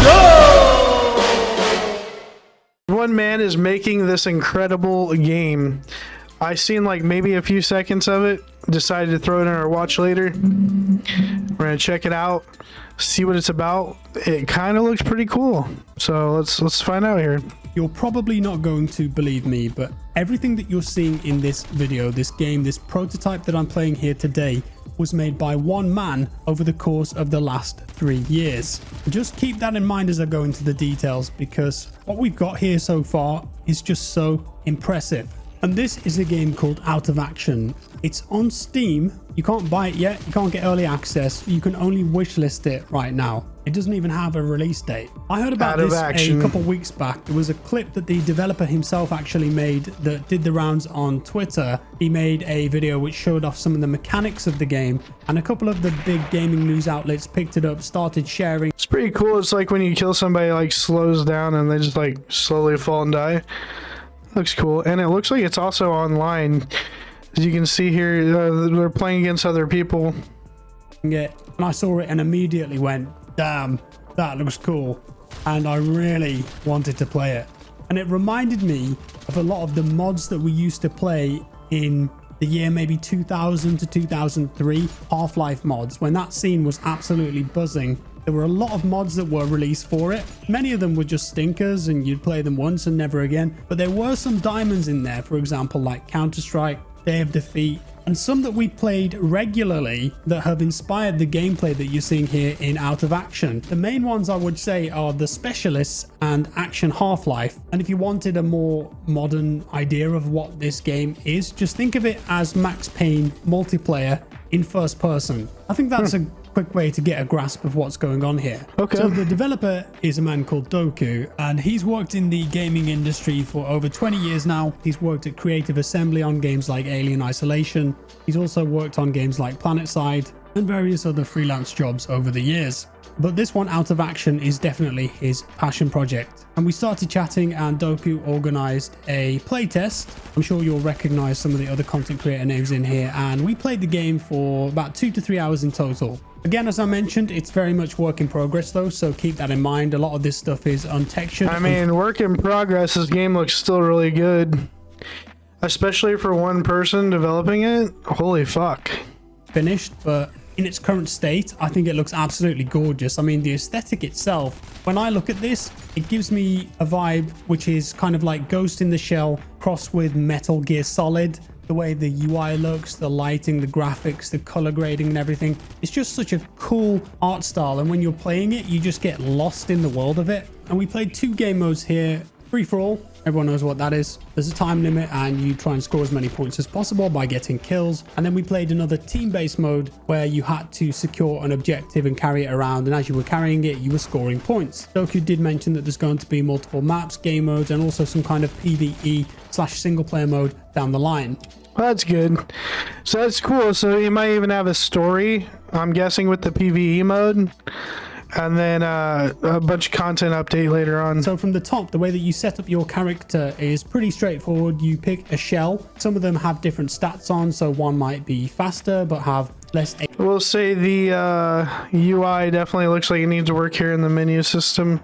go! One man is making this incredible game. I seen like maybe a few seconds of it, decided to throw it in our watch later. We're gonna check it out, see what it's about. It kind of looks pretty cool, so let's find out here. You're probably not going to believe me, but everything that you're seeing in this video, this game, this prototype that I'm playing here today was made by one man over the course of the last 3 years. Just keep that in mind as I go into the details, because what we've got here so far is just so impressive. And this is a game called Out of Action. It's on Steam. You can't buy it yet. You can't get early access. You can only wishlist it right now. It doesn't even have a release date. I heard about this a couple weeks back. There was a clip that the developer himself actually made that did the rounds on Twitter. He made a video which showed off some of the mechanics of the game, and a couple of the big gaming news outlets picked it up, started sharing. It's pretty cool. It's like when you kill somebody, like slows down and they just like slowly fall and die. Looks cool, and it looks like it's also online. As you can see here, they're playing against other people. And I saw it and immediately went, damn, that looks cool, and I really wanted to play it. And it reminded me of a lot of the mods that we used to play in the year maybe 2000 to 2003, Half-Life mods, when that scene was absolutely buzzing. There were a lot of mods that were released for it. Many of them were just stinkers and you'd play them once and never again. But there were some diamonds in there, for example, like Counter-Strike, Day of Defeat, and some that we played regularly that have inspired the gameplay that you're seeing here in Out of Action. The main ones I would say are the Specialists and Action Half-Life. And if you wanted a more modern idea of what this game is, just think of it as Max Payne multiplayer in first person. I think that's a quick way to get a grasp of what's going on here. Okay. So the developer is a man called Doku, and he's worked in the gaming industry for over 20 years now. He's worked at Creative Assembly on games like Alien Isolation. He's also worked on games like PlanetSide and various other freelance jobs over the years. But this one, Out of Action, is definitely his passion project. And we started chatting and Doku organized a playtest. I'm sure you'll recognize some of the other content creator names in here. And we played the game for about 2 to 3 hours in total. Again, as I mentioned, it's very much work in progress though, so keep that in mind. A lot of this stuff is untextured. I mean, work in progress. This game looks still really good, especially for one person developing it. Holy fuck. Finished, but in its current state, I think it looks absolutely gorgeous. I mean, the aesthetic itself, when I look at this, it gives me a vibe which is kind of like Ghost in the Shell crossed with Metal Gear Solid. The way the UI looks, the lighting, the graphics, the color grading and everything. It's just such a cool art style, and when you're playing it, you just get lost in the world of it. And we played 2 game modes here. Free for all. Everyone knows what that is. There's a time limit and you try and score as many points as possible by getting kills. And then we played another team-based mode where you had to secure an objective and carry it around. And as you were carrying it, you were scoring points. Doku did mention that there's going to be multiple maps, game modes, and also some kind of PvE/single player mode down the line. Well, that's good. So that's cool. So you might even have a story, I'm guessing, with the PvE mode. And then a bunch of content update later on. So from the top, the way that you set up your character is pretty straightforward. You pick a shell. Some of them have different stats on, so one might be faster but have less. We'll say the UI definitely looks like it needs work here in the menu system.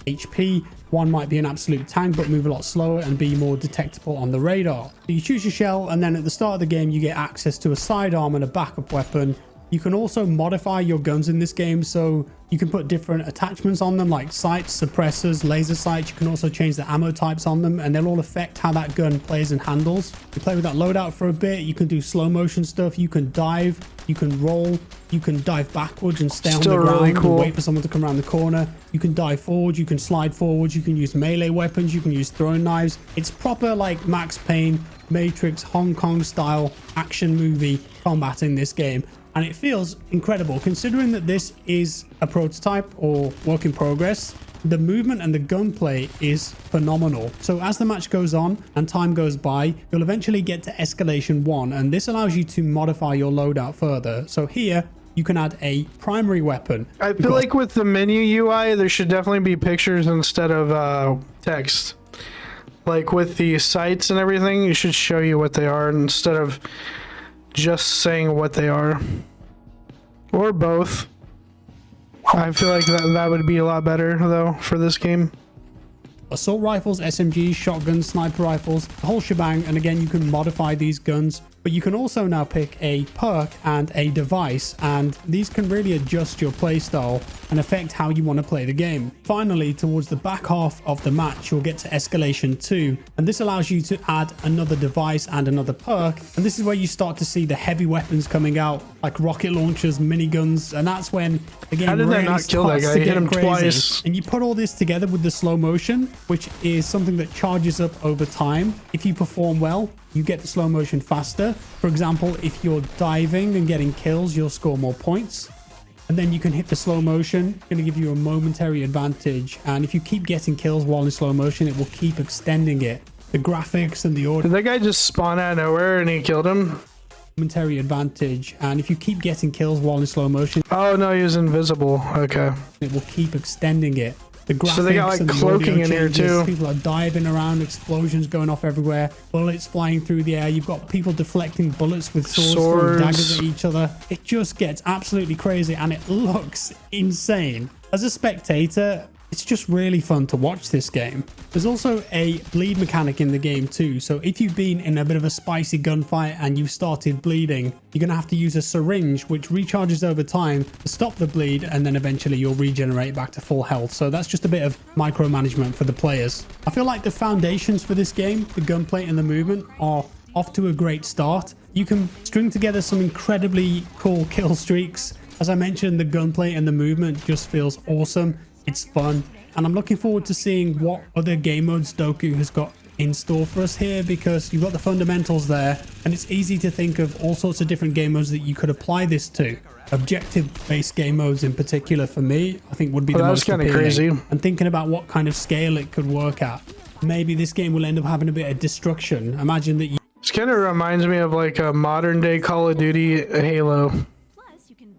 HP. One might be an absolute tank but move a lot slower and be more detectable on the radar. So you choose your shell, and then at the start of the game you get access to a sidearm and a backup weapon. You can also modify your guns in this game, so you can put different attachments on them like sights, suppressors, laser sights. You can also change the ammo types on them and they'll all affect how that gun plays and handles. You play with that loadout for a bit. You can do slow motion stuff. You can dive, you can roll, you can dive backwards and stay on the ground really cool. and wait for someone to come around the corner. You can dive forward, you can slide forwards, you can use melee weapons, you can use throwing knives. It's proper like Max Payne, Matrix, Hong Kong style action movie combat in this game. And it feels incredible considering that this is a prototype or work in progress. The movement and the gunplay is phenomenal. So as the match goes on and time goes by, you'll eventually get to escalation 1, and this allows you to modify your loadout further. So here you can add a primary weapon. I feel like with the menu UI, there should definitely be pictures instead of text. Like with the sights and everything, it should show you what they are instead of just saying what they are, or both. I feel like that would be a lot better though for this game. Assault rifles, SMGs, shotguns, sniper rifles, the whole shebang. And again, you can modify these guns, but you can also now pick a perk and a device, and these can really adjust your playstyle and affect how you want to play the game. Finally, towards the back half of the match, you'll get to escalation 2, and this allows you to add another device and another perk, and this is where you start to see the heavy weapons coming out, like rocket launchers, miniguns, and that's when the game really not kill that starts guy? to Hit get him crazy. twice. And you put all this together with the slow motion, which is something that charges up over time. If you perform well, you get the slow motion faster. For example, if you're diving and getting kills, you'll score more points. And then you can hit the slow motion. It's going to give you a momentary advantage. And if you keep getting kills while in slow motion, it will keep extending it. The graphics and the audio. Did that guy just spawn out of nowhere and he killed him? Momentary advantage. And if you keep getting kills while in slow motion, Oh no, he was invisible. Okay. it will keep extending it. The graphics So they got like and the cloaking audio in here changes. too. People are diving around, explosions going off everywhere, bullets flying through the air. You've got people deflecting bullets with swords, throwing daggers at each other. It just gets absolutely crazy and it looks insane. As a spectator, it's just really fun to watch this game. There's also a bleed mechanic in the game too. So if you've been in a bit of a spicy gunfight and you've started bleeding, you're going to have to use a syringe which recharges over time to stop the bleed, and then eventually you'll regenerate back to full health. So that's just a bit of micromanagement for the players. I feel like the foundations for this game, the gunplay and the movement, are off to a great start. You can string together some incredibly cool kill streaks. As I mentioned, the gunplay and the movement just feels awesome. It's fun, and I'm looking forward to seeing what other game modes Doku has got in store for us here, because you've got the fundamentals there, and it's easy to think of all sorts of different game modes that you could apply this to. Objective-based game modes in particular, for me, I think would be the most appealing. Crazy. And thinking about what kind of scale it could work at. Maybe this game will end up having a bit of destruction. Imagine that This kind of reminds me of like a modern day Call of Duty Halo.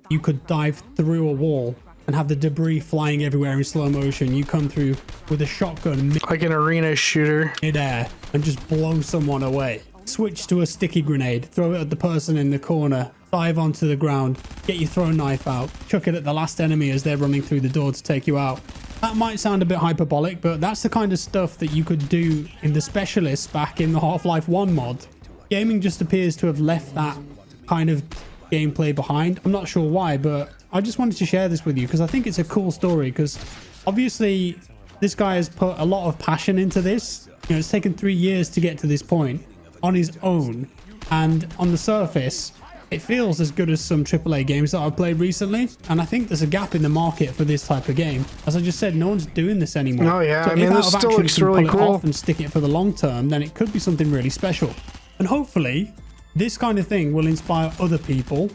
you could dive through a wall and have the debris flying everywhere in slow motion. You come through with a shotgun Like an arena shooter. mid-air and just blow someone away. Switch to a sticky grenade, throw it at the person in the corner, dive onto the ground, get your throw knife out, chuck it at the last enemy as they're running through the door to take you out. That might sound a bit hyperbolic, but that's the kind of stuff that you could do in the Specialists back in the Half-Life 1 mod. Gaming just appears to have left that kind of gameplay behind. I'm not sure why, but I just wanted to share this with you because I think it's a cool story, because obviously this guy has put a lot of passion into this. You know, it's taken 3 years to get to this point on his own, and on the surface it feels as good as some AAA games that I've played recently, and I think there's a gap in the market for this type of game. As I just said, no one's doing this anymore. Oh yeah, So I mean, if this Out of still Action looks can really pull it cool. off and stick it for the long term, then it could be something really special. And hopefully this kind of thing will inspire other people,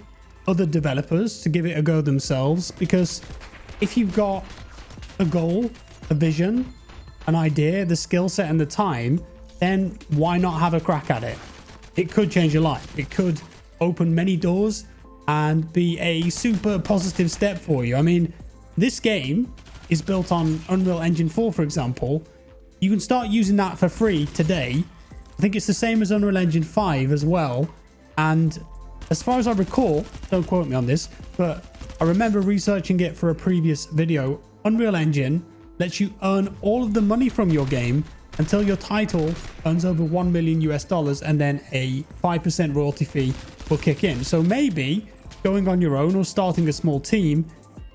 other developers, to give it a go themselves, because if you've got a goal, a vision, an idea, the skill set and the time, then why not have a crack at it? It could change your life. It could open many doors and be a super positive step for you. I mean, this game is built on Unreal Engine 4, for example. You can start using that for free today. I think it's the same as Unreal Engine 5 as well. And as far as I recall, don't quote me on this, but I remember researching it for a previous video. Unreal Engine lets you earn all of the money from your game until your title earns over $1 million US, and then a 5% royalty fee will kick in. So maybe going on your own or starting a small team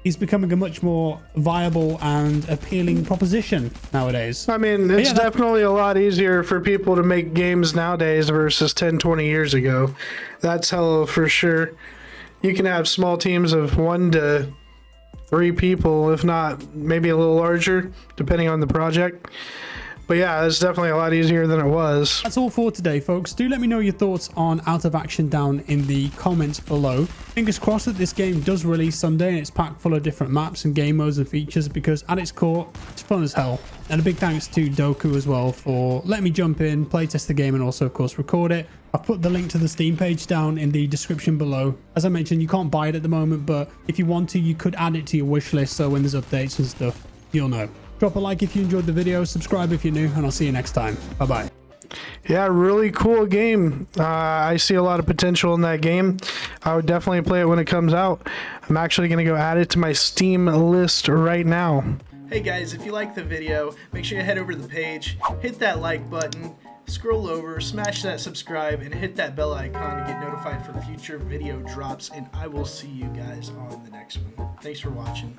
is becoming a much more viable and appealing proposition nowadays. I mean, it's Yeah, definitely a lot easier for people to make games nowadays versus 10, 20 years ago. That's hella for sure. You can have small teams of 1 to 3 people, if not maybe a little larger, depending on the project. But yeah, it's definitely a lot easier than it was. That's all for today, folks. Do let me know your thoughts on Out of Action down in the comments below. Fingers crossed that this game does release someday and it's packed full of different maps and game modes and features, because at its core, it's fun as hell. And a big thanks to Doku as well for letting me jump in, playtest the game, and also, of course, record it. I've put the link to the Steam page down in the description below. As I mentioned, you can't buy it at the moment, but if you want to, you could add it to your wish list, so when there's updates and stuff, you'll know. Drop a like if you enjoyed the video, subscribe if you're new, and I'll see you next time. Bye-bye. Yeah, really cool game. I see a lot of potential in that game. I would definitely play it when it comes out. I'm actually going to go add it to my Steam list right now. Hey guys, if you like the video, make sure you head over to the page, hit that like button, scroll over, smash that subscribe, and hit that bell icon to get notified for future video drops, and I will see you guys on the next one. Thanks for watching.